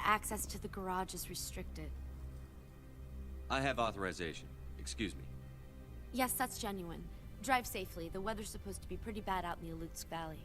access to the garage is restricted. I have authorization. Excuse me. Yes, that's genuine. Drive safely. The weather's supposed to be pretty bad out in the Alutsk Valley.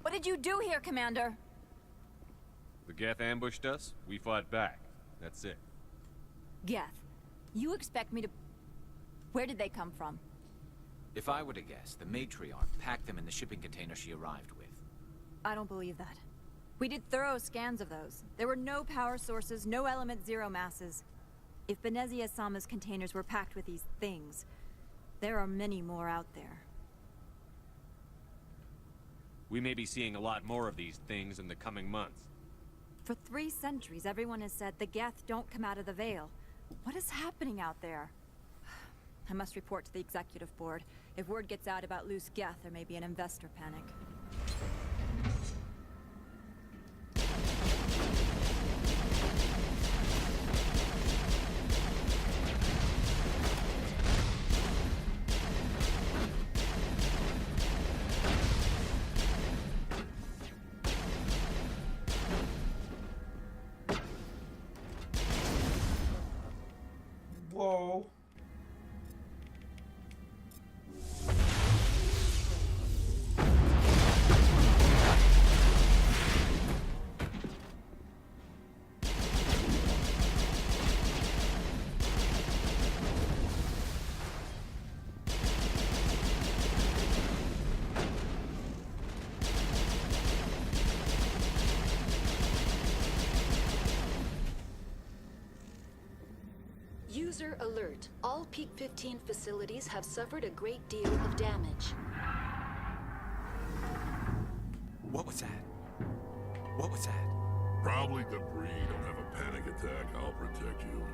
What did you do here, Commander? The Geth ambushed us, we fought back. That's it. Geth, you expect me to... Where did they come from? If I were to guess, the Matriarch packed them in the shipping container she arrived with. I don't believe that. We did thorough scans of those. There were no power sources, no element zero masses. If Benezia Sama's containers were packed with these things, there are many more out there. We may be seeing a lot more of these things in the coming months. For 3 centuries, everyone has said the Geth don't come out of the Veil. What is happening out there? I must report to the Executive Board. If word gets out about loose Geth, there may be an investor panic. Whoa. User alert. All Peak 15 facilities have suffered a great deal of damage. What was that? What was that? Probably debris. Don't have a panic attack. I'll protect you.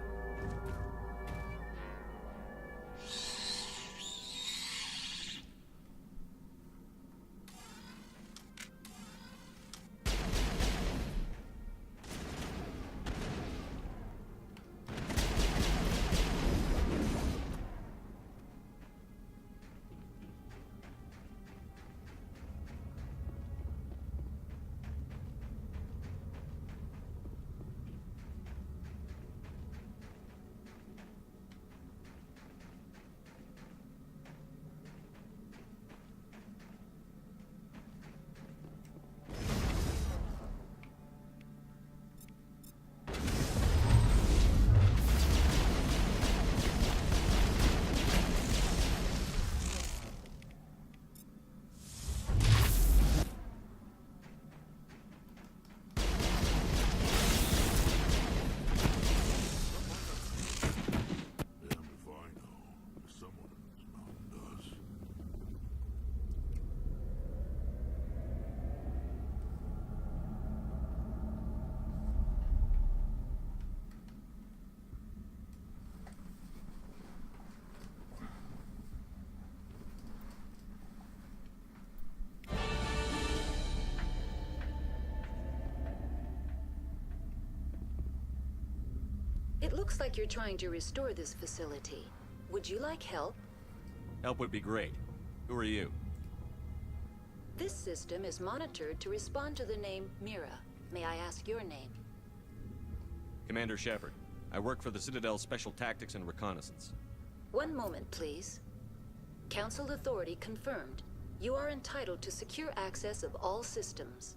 It looks like you're trying to restore this facility. Would you like help? Help would be great. Who are you? This system is monitored to respond to the name Mira. May I ask your name? Commander Shepard. I work for the Citadel's Special Tactics and Reconnaissance. One moment, please. Council authority confirmed. You are entitled to secure access of all systems.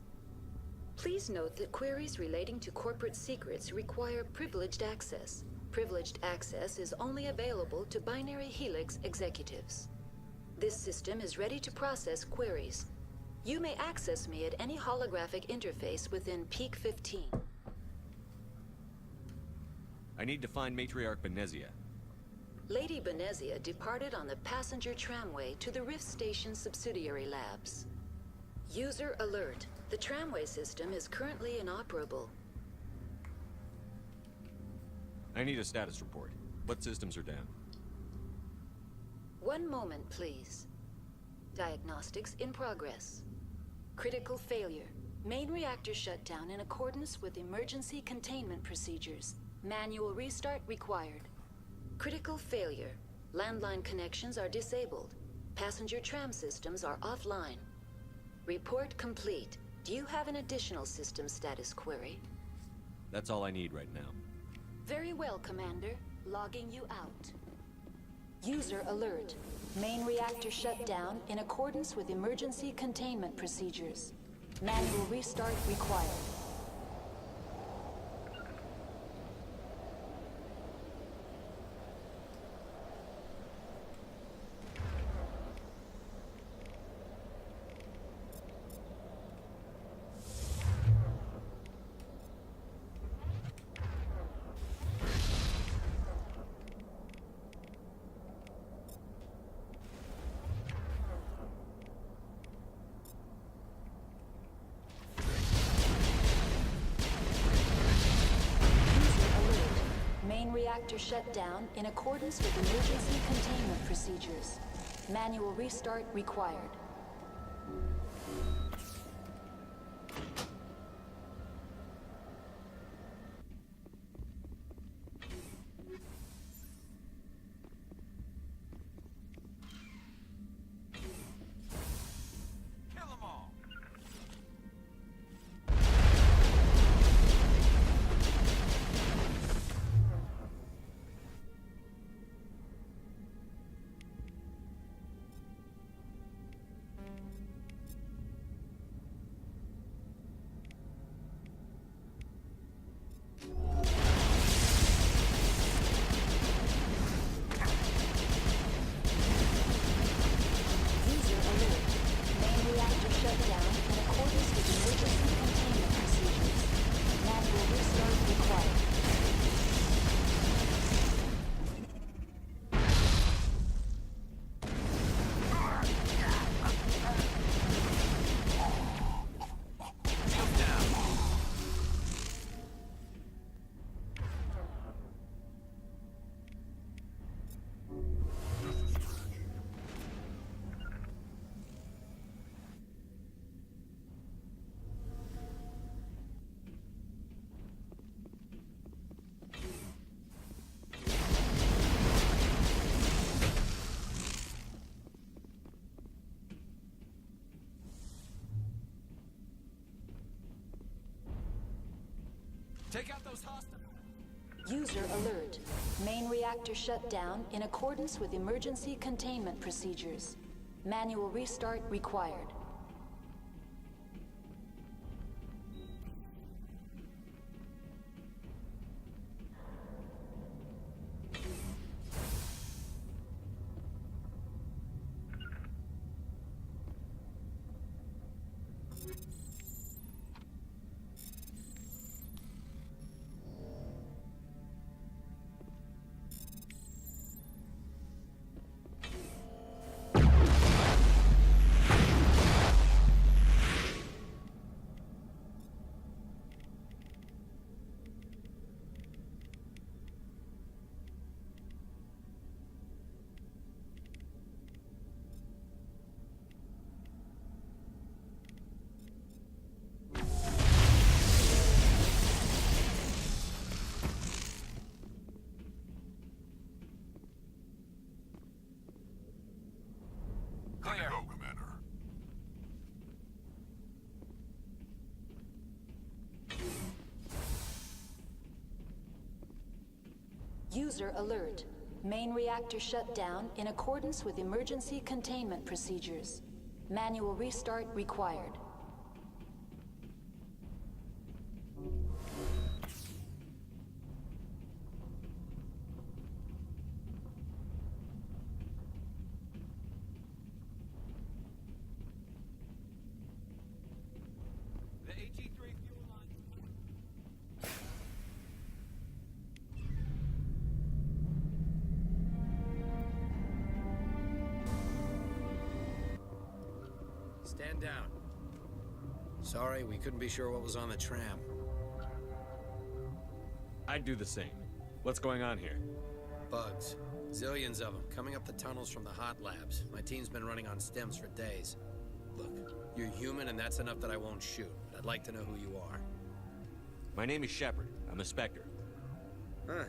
Please note that queries relating to corporate secrets require privileged access. Privileged access is only available to Binary Helix executives. This system is ready to process queries. You may access me at any holographic interface within Peak 15. I need to find Matriarch Benezia. Lady Benezia departed on the passenger tramway to the Rift Station subsidiary labs. User alert. The tramway system is currently inoperable. I need a status report. What systems are down? One moment, please. Diagnostics in progress. Critical failure. Main reactor shut down in accordance with emergency containment procedures. Manual restart required. Critical failure. Landline connections are disabled. Passenger tram systems are offline. Report complete. Do you have an additional system status query? That's all I need right now. Very well, Commander. Logging you out. User alert. Main reactor shut down in accordance with emergency containment procedures. Manual restart required. Reactor shut down in accordance with emergency containment procedures. Manual restart required. Take out those hostiles! User alert. Main reactor shut down in accordance with emergency containment procedures. Manual restart required. Clear. Go, Commander. User alert. Main reactor shut down in accordance with emergency containment procedures. Manual restart required. stand down. Sorry, we couldn't be sure what was on the tram. I'd do the same. What's going on here? Bugs. Zillions of them, coming up the tunnels from the hot labs. My team's been running on stems for days. Look, you're human and that's enough that I won't shoot. But I'd like to know who you are. My name is Shepard. I'm a Spectre. Huh.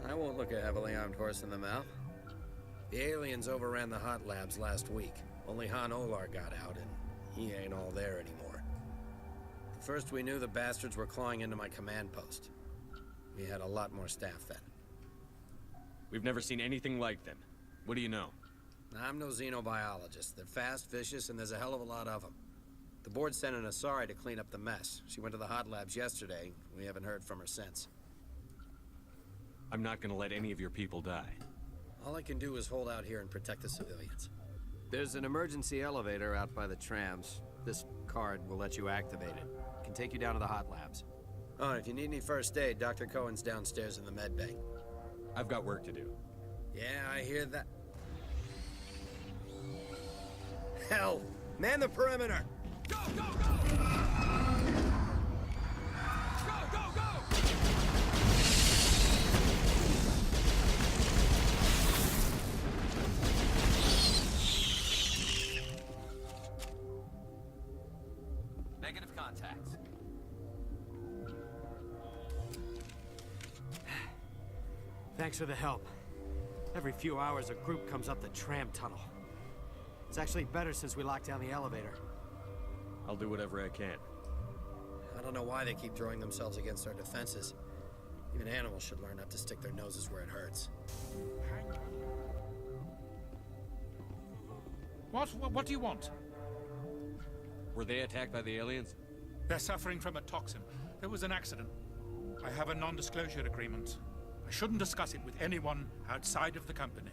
I won't look a heavily armed horse in the mouth. The aliens overran the hot labs last week. Only Han Olar got out, and he ain't all there anymore. The first we knew, the bastards were clawing into my command post. We had a lot more staff then. We've never seen anything like them. What do you know? I'm no xenobiologist. They're fast, vicious, and there's a hell of a lot of them. The board sent an Asari to clean up the mess. She went to the hot labs yesterday. We haven't heard from her since. I'm not gonna let any of your people die. All I can do is hold out here and protect the civilians. There's an emergency elevator out by the trams. This card will let you activate it. It can take you down to the hot labs. Oh, and if you need any first aid, Dr. Cohen's downstairs in the med bay. I've got work to do. Yeah, I hear that. Hell! Man the perimeter! Go, go, go! Go, go, go! Negative contacts. Thanks for the help. Every few hours, a group comes up the tram tunnel. It's actually better since we locked down the elevator. I'll do whatever I can. I don't know why they keep throwing themselves against our defenses. Even animals should learn not to stick their noses where it hurts. What do you want? Were they attacked by the aliens? They're suffering from a toxin. There was an accident. I have a non-disclosure agreement. I shouldn't discuss it with anyone outside of the company.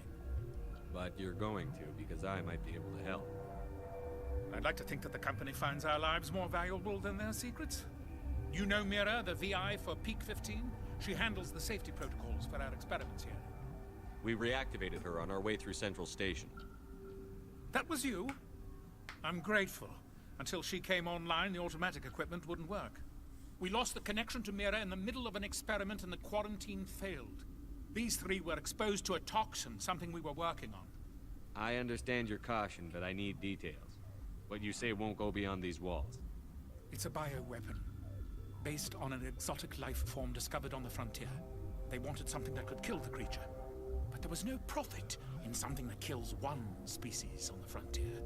But you're going to, because I might be able to help. I'd like to think that the company finds our lives more valuable than their secrets. You know Mira, the VI for Peak 15? She handles the safety protocols for our experiments here. We reactivated her on our way through Central Station. That was you? I'm grateful. Until she came online, the automatic equipment wouldn't work. We lost the connection to Mira in the middle of an experiment and the quarantine failed. These three were exposed to a toxin, something we were working on. I understand your caution, but I need details. What you say won't go beyond these walls. It's a bioweapon, based on an exotic life form discovered on the frontier. They wanted something that could kill the creature. But there was no profit in something that kills one species on the frontier.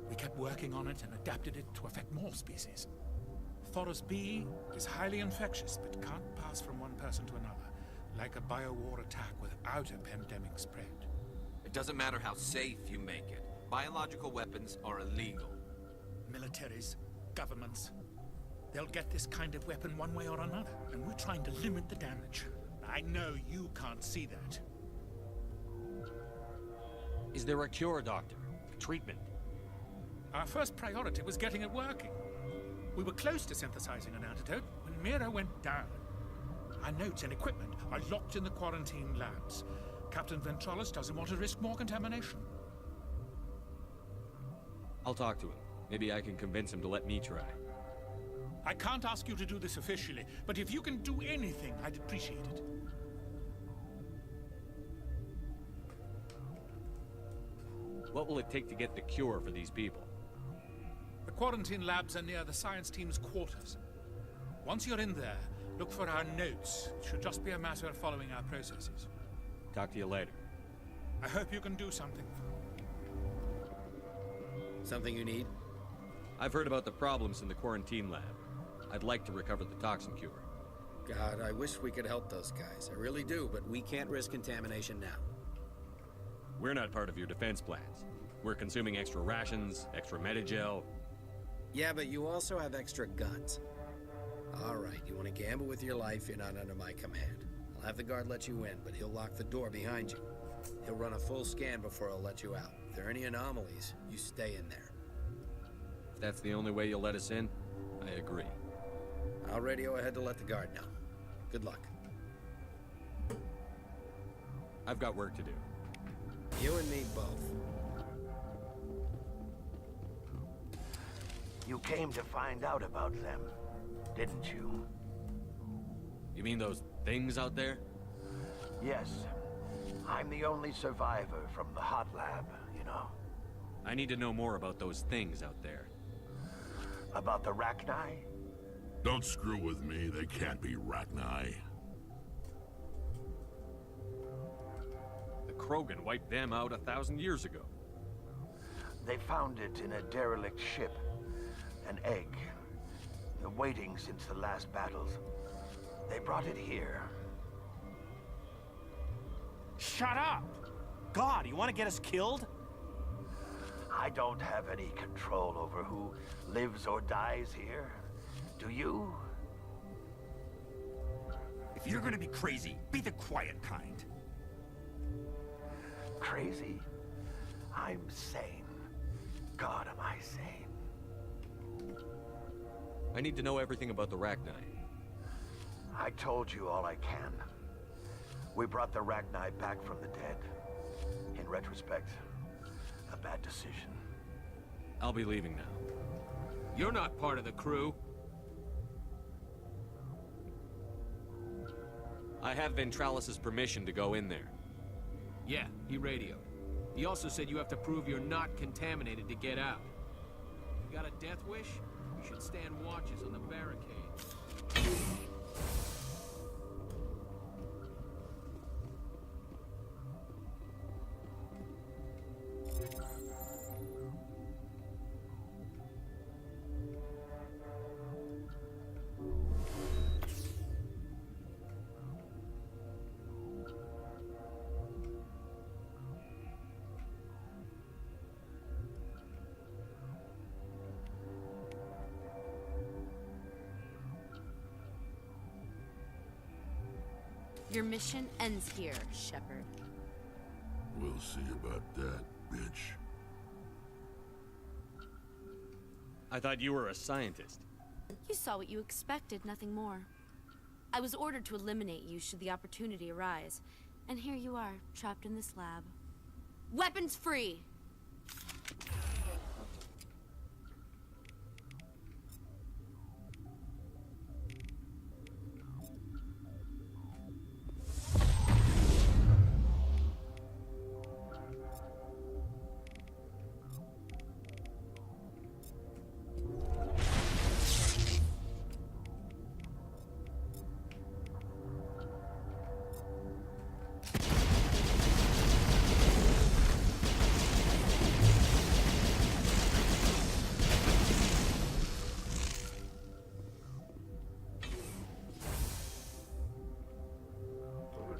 We kept working on it and adapted it to affect more species. Thoros B is highly infectious, but can't pass from one person to another, like a biowar attack without a pandemic spread. It doesn't matter how safe you make it. Biological weapons are illegal. Militaries, governments, they'll get this kind of weapon one way or another, and we're trying to limit the damage. I know you can't see that. Is there a cure, Doctor? A treatment? Our first priority was getting it working. We were close to synthesizing an antidote when Mira went down. Our notes and equipment are locked in the quarantine labs. Captain Ventrollis doesn't want to risk more contamination. I'll talk to him. Maybe I can convince him to let me try. I can't ask you to do this officially, but if you can do anything, I'd appreciate it. What will it take to get the cure for these people? The quarantine labs are near the science team's quarters. Once you're in there, look for our notes. It should just be a matter of following our processes. Talk to you later. I hope you can do something. Something you need? I've heard about the problems in the quarantine lab. I'd like to recover the toxin cure. God, I wish we could help those guys. I really do, but we can't risk contamination now. We're not part of your defense plans. We're consuming extra rations, extra Medigel. Yeah, but you also have extra guns. All right, you want to gamble with your life, you're not under my command. I'll have the guard let you in, but he'll lock the door behind you. He'll run a full scan before he'll let you out. If there are any anomalies, you stay in there. If that's the only way you'll let us in, I agree. I'll radio ahead to let the guard know. Good luck. I've got work to do. You and me both. You came to find out about them, didn't you? You mean those things out there? Yes. I'm the only survivor from the hot lab, you know. I need to know more about those things out there. About the Rachni? Don't screw with me, they can't be Rachni. The Krogan wiped them out 1,000 years ago. They found it in a derelict ship. An egg. Waiting since the last battles. They brought it here. Shut up! God, you want to get us killed? I don't have any control over who lives or dies here. Do you? If you're gonna be crazy, be the quiet kind. Crazy? I'm sane. God, am I sane? I need to know everything about the Rachni. I told you all I can. We brought the Rachni back from the dead. In retrospect, a bad decision. I'll be leaving now. You're not part of the crew. I have Ventralis' permission to go in there. Yeah, he radioed. He also said you have to prove you're not contaminated to get out. You got a death wish? You should stand watches on the barricade. Your mission ends here, Shepard. We'll see about that, bitch. I thought you were a scientist. You saw what you expected, nothing more. I was ordered to eliminate you should the opportunity arise. And here you are, trapped in this lab. Weapons free!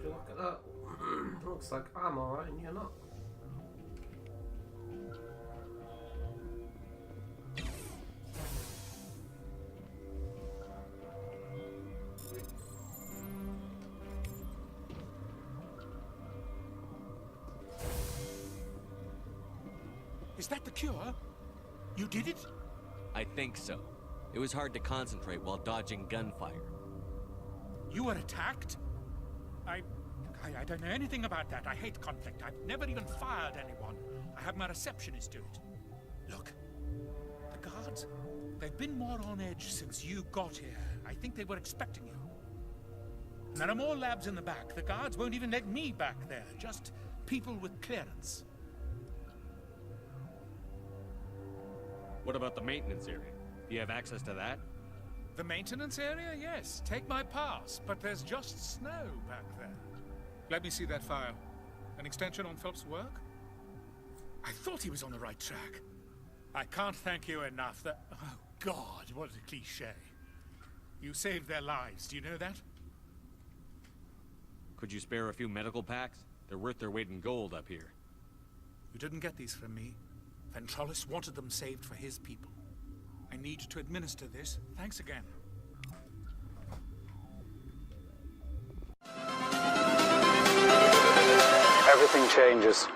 Look at that. Looks like I'm alright and you're not. Is that the cure? You did it? I think so. It was hard to concentrate while dodging gunfire. You were attacked? I don't know anything about that. I hate conflict. I've never even fired anyone. I have my receptionist do it. Look, the guards, they've been more on edge since you got here. I think they were expecting you. And there are more labs in the back. The guards won't even let me back there. Just people with clearance. What about the maintenance area? Do you have access to that? The maintenance area? Yes. Take my pass. But there's just snow back there. Let me see that file. An extension on Phelps' work? I thought he was on the right track. I can't thank you enough that... Oh, God, what a cliché. You saved their lives, do you know that? Could you spare a few medical packs? They're worth their weight in gold up here. You didn't get these from me. Ventralis wanted them saved for his people. I need to administer this. Thanks again. Everything changes.